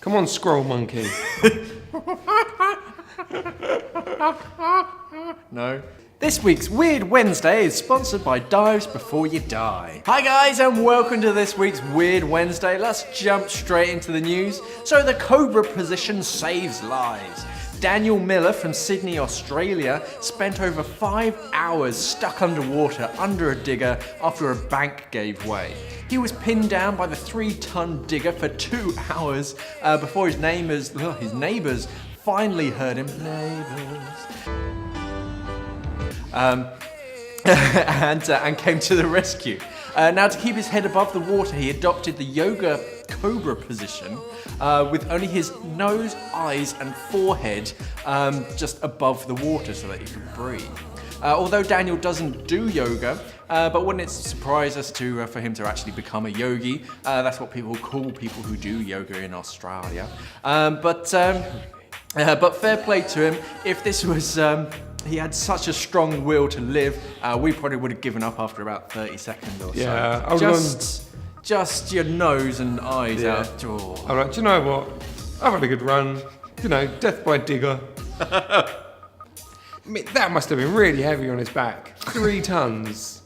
Come on, squirrel monkey. No. This week's Weird Wednesday is sponsored by Dives Before You Die. Hi guys, and welcome to this week's Weird Wednesday. Let's jump straight into the news. So the Cobra Position saves lives. Daniel Miller from Sydney, Australia, spent over 5 hours stuck underwater under a digger after a bank gave way. He was pinned down by the 3-ton digger for 2 hours before his neighbours finally heard him. And came to the rescue. Now, to keep his head above the water, he adopted the yoga Cobra position with only his nose, eyes and forehead just above the water so that he could breathe. Although Daniel doesn't do yoga, but wouldn't it surprise us for him to actually become a yogi? That's what people call people who do yoga in Australia. But fair play to him. If this was... he had such a strong will to live, we probably would have given up after about 30 seconds or so. Yeah, just your nose and eyes out. Oh. I'm like, do you know what? I've had a good run. You know, death by digger. I mean, that must have been really heavy on his back. 3 tons.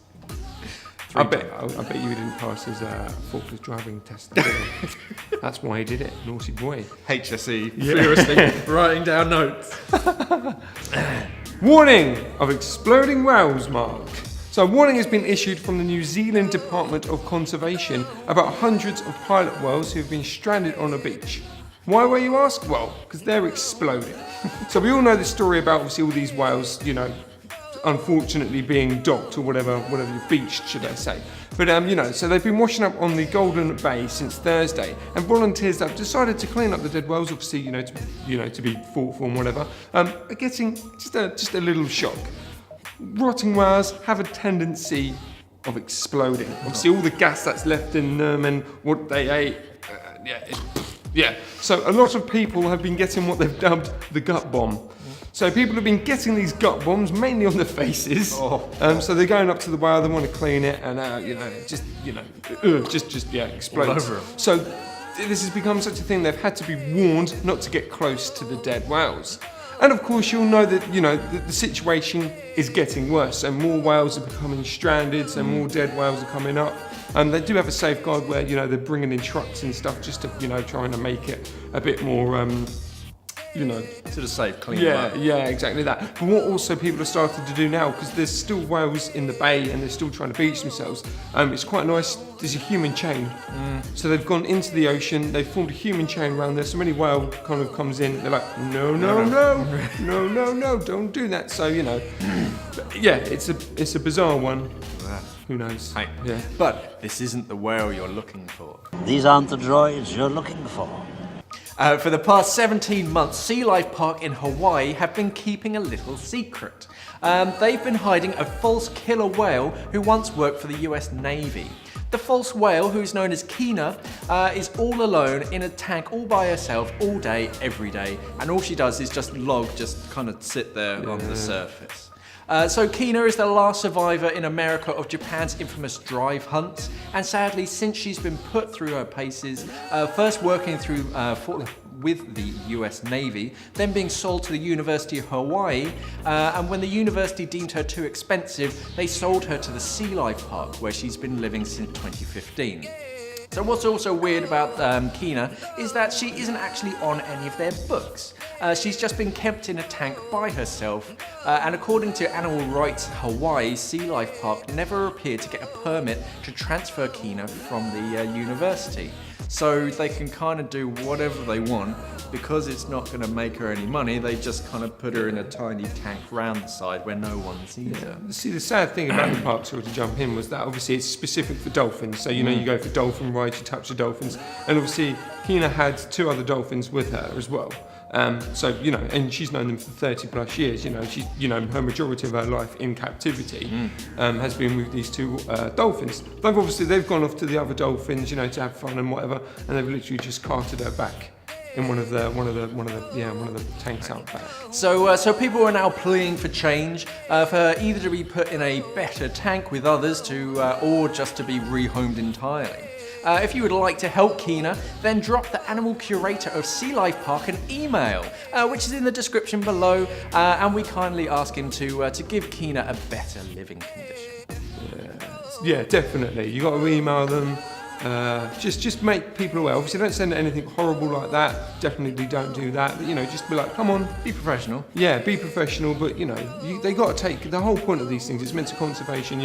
I bet you didn't pass his forklift driving test. That's why he did it. Naughty boy. HSE, furiously writing down notes. Warning of exploding whales, Mark. So a warning has been issued from the New Zealand Department of Conservation about hundreds of pilot whales who have been stranded on a beach. Why, were you ask? Well, because they're exploding. So we all know the story about obviously all these whales, you know, unfortunately being docked or whatever beached, should I say. But so they've been washing up on the Golden Bay since Thursday, and volunteers have decided to clean up the dead whales, obviously, to be thoughtful and whatever, are getting just a little shock. Rotting whales have a tendency of exploding. Obviously, all the gas that's left in them and what they ate, So a lot of people have been getting what they've dubbed the gut bomb. So people have been getting these gut bombs mainly on their faces. So they're going up to the whale, they want to clean it, and explodes. So this has become such a thing. They've had to be warned not to get close to the dead whales. And of course, you'll know that the situation is getting worse, and more whales are becoming stranded, so more dead whales are coming up. And they do have a safeguard where they're bringing in trucks and stuff just to trying to make it a bit more. Sort of safe, clean up. Yeah, exactly that. But what also people have started to do now, because there's still whales in the bay and they're still trying to beach themselves, it's quite nice, there's a human chain. So they've gone into the ocean, they've formed a human chain around there, so when any whale kind of comes in, they're like, no, don't do that. So, it's a bizarre one. Who knows? Hey. Yeah. But this isn't the whale you're looking for. These aren't the droids you're looking for. For the past 17 months, Sea Life Park in Hawaii have been keeping a little secret. They've been hiding a false killer whale who once worked for the US Navy. The false whale, who's known as Kina, is all alone in a tank all by herself all day, every day, and all she does is just kind of sit there on the surface. So Kina is the last survivor in America of Japan's infamous dive hunt, and sadly, since she's been put through her paces, first working with the US Navy, then being sold to the University of Hawaii, and when the university deemed her too expensive, they sold her to the Sea Life Park, where she's been living since 2015. So what's also weird about Kina is that she isn't actually on any of their books. She's just been kept in a tank by herself, and according to Animal Rights Hawaii, Sea Life Park never appeared to get a permit to transfer Kina from the university. So they can kind of do whatever they want. Because it's not going to make her any money, they just kind of put her in a tiny tank round the side where no one sees her. See, the sad thing about the park, sorry to jump in, was that obviously it's specific for dolphins. So, you go for dolphin rides, you touch the dolphins. And obviously, Kina had 2 other dolphins with her as well. And she's known them for 30 plus years. She's, her majority of her life in captivity has been with these 2 dolphins. They've gone off to the other dolphins, to have fun and whatever, and they've literally just carted her back in one of the tanks out back. So people are now pleading for change, for her either to be put in a better tank with others or just to be rehomed entirely. If you would like to help Kina, then drop the animal curator of Sea Life Park an email, which is in the description below, and we kindly ask him to give Kina a better living condition. Yeah, definitely. You got to email them. Just make people aware. Obviously, don't send anything horrible like that. Definitely don't do that. But, just be like, come on, be professional. Yeah, be professional. But they got to take the whole point of these things. It's meant to conservation.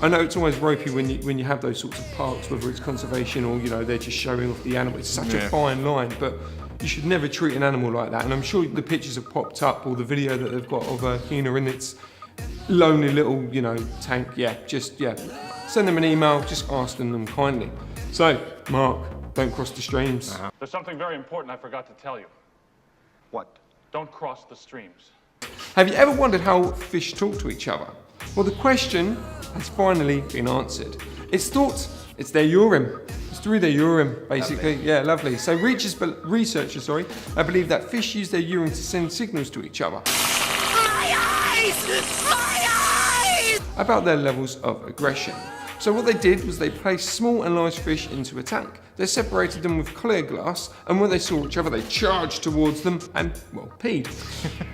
I know it's always ropey when you have those sorts of parks, whether it's conservation or they're just showing off the animal. It's such a fine line, but you should never treat an animal like that. And I'm sure the pictures have popped up, or the video that they've got of Kina in its lonely little tank. Send them an email, just asking them kindly. So, Mark, don't cross the streams. There's something very important I forgot to tell you. What? Don't cross the streams. Have you ever wondered how fish talk to each other? Well, the question has finally been answered. It's thought it's their urine. It's through their urine, basically. Lovely. Yeah, lovely. So researchers believe that fish use their urine to send signals to each other. My eyes! My eyes! About their levels of aggression. So what they did was they placed small and large fish into a tank. They separated them with clear glass, and when they saw each other, they charged towards them and, peed.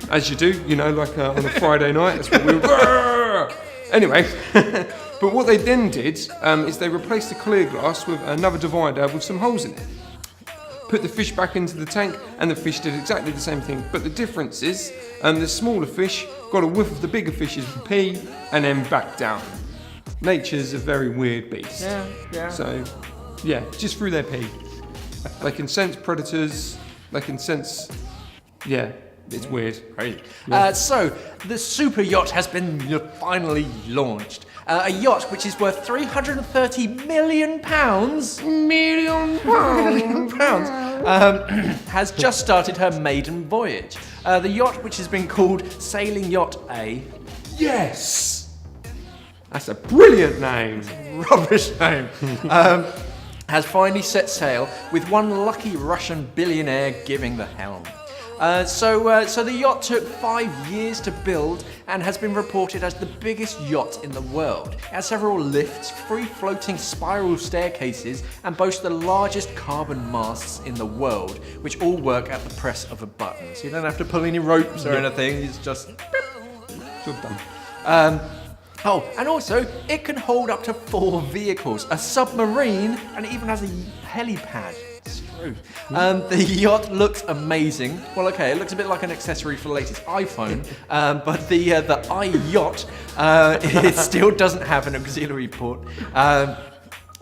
As you do, like on a Friday night, that's what we were. Anyway, but what they then did is they replaced the clear glass with another divider with some holes in it. Put the fish back into the tank, and the fish did exactly the same thing. But the difference is, the smaller fish got a whiff of the bigger fish's pee and then back down. Nature's a very weird beast. Yeah. So, just through their pee. They can sense predators. They can sense. Yeah, it's weird. Crazy. Yeah. So, the Superyacht has been finally launched. A yacht which is worth £330 million. Has just started her maiden voyage. The yacht, which has been called Sailing Yacht A. Yes! That's a brilliant name. Rubbish name. Has finally set sail with one lucky Russian billionaire giving the helm. So the yacht took 5 years to build and has been reported as the biggest yacht in the world. It has several lifts, free-floating spiral staircases, and boasts the largest carbon masts in the world, which all work at the press of a button. So you don't have to pull any ropes or anything. It's just Job done. And also, it can hold up to 4 vehicles, a submarine, and it even has a helipad. It's true. The yacht looks amazing. Well, okay, it looks a bit like an accessory for the latest iPhone, but the iYacht, it still doesn't have an auxiliary port.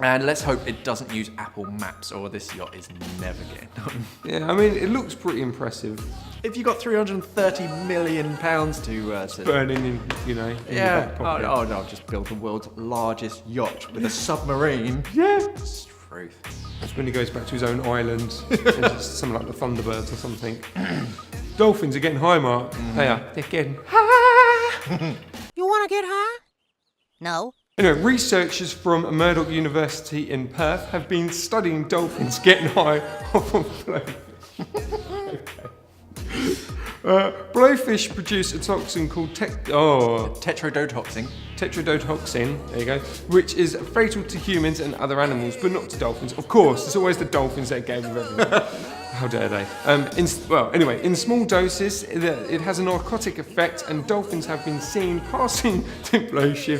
And let's hope it doesn't use Apple Maps, or this yacht is never getting done. Yeah, I mean, it looks pretty impressive. If you got £330 million to burning in your back pocket. I'll just build the world's largest yacht with a submarine. Yeah. It's truth. That's when he goes back to his own island, something like the Thunderbirds or something. Dolphins are getting high, Mark. They are. They're getting high. You want to get high? No. Anyway, researchers from Murdoch University in Perth have been studying dolphins getting high off of blowfish. Blowfish produce a toxin called tetrodotoxin. Tetrodotoxin, there you go, which is fatal to humans and other animals, but not to dolphins. Of course, it's always the dolphins that gave them everything. How dare they? In small doses, it has a narcotic effect, and dolphins have been seen passing to blowfish,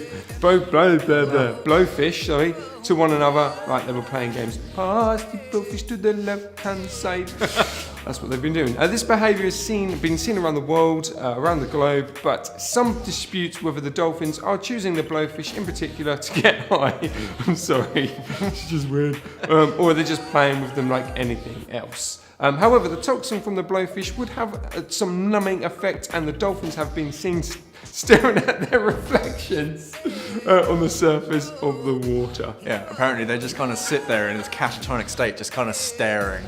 to one another, like they were playing games. Pass the blowfish to the left-hand side. That's what they've been doing. This behaviour has been seen around the world, around the globe, but some dispute whether the dolphins are choosing the blowfish in particular to get high. I'm sorry, it's just weird. Or they're just playing with them like anything else. However, the toxin from the blowfish would have some numbing effect, and the dolphins have been seen staring at their reflections on the surface of the water. Yeah, apparently they just kind of sit there in this catatonic state, just kind of staring.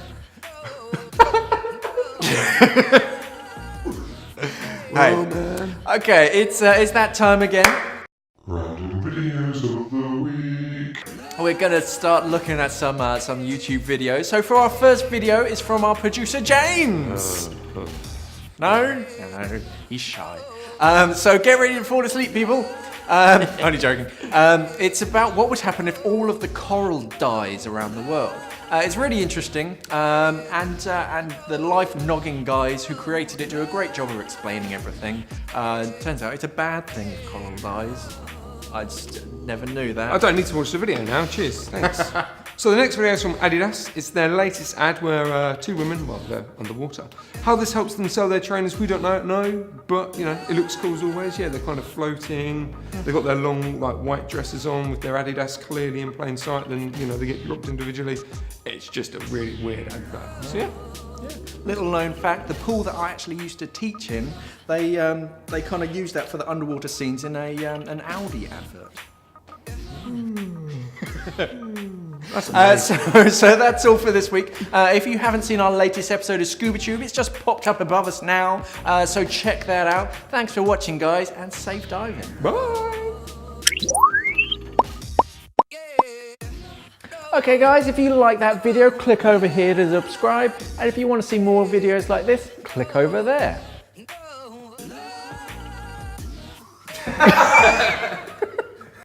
Hey, man. Okay, it's that time again. Random videos of the week. We're gonna start looking at some YouTube videos. So for our first video is from our producer James. No, he's shy. So get ready to fall asleep, people. Only joking. It's about what would happen if all of the coral dies around the world. It's really interesting, and the life-nogging guys who created it do a great job of explaining everything. Turns out it's a bad thing if coral dies. I just never knew that. I don't need to watch the video now. Cheers. Thanks. So the next video is from Adidas. It's their latest ad where two women, well, they're underwater. How this helps them sell their trainers, we don't know, but you know, it looks cool as always. Yeah, they're kind of floating. They've got their long, like, white dresses on with their Adidas clearly in plain sight. Then you know they get dropped individually. It's just a really weird advert. So yeah. Little known fact: the pool that I actually used to teach in, they kind of used that for the underwater scenes in an Audi advert. So that's all for this week. If you haven't seen our latest episode of Scuba Tube, it's just popped up above us now. So check that out. Thanks for watching, guys, and safe diving. Bye. Okay, guys, if you like that video, click over here to subscribe. And if you want to see more videos like this, click over there.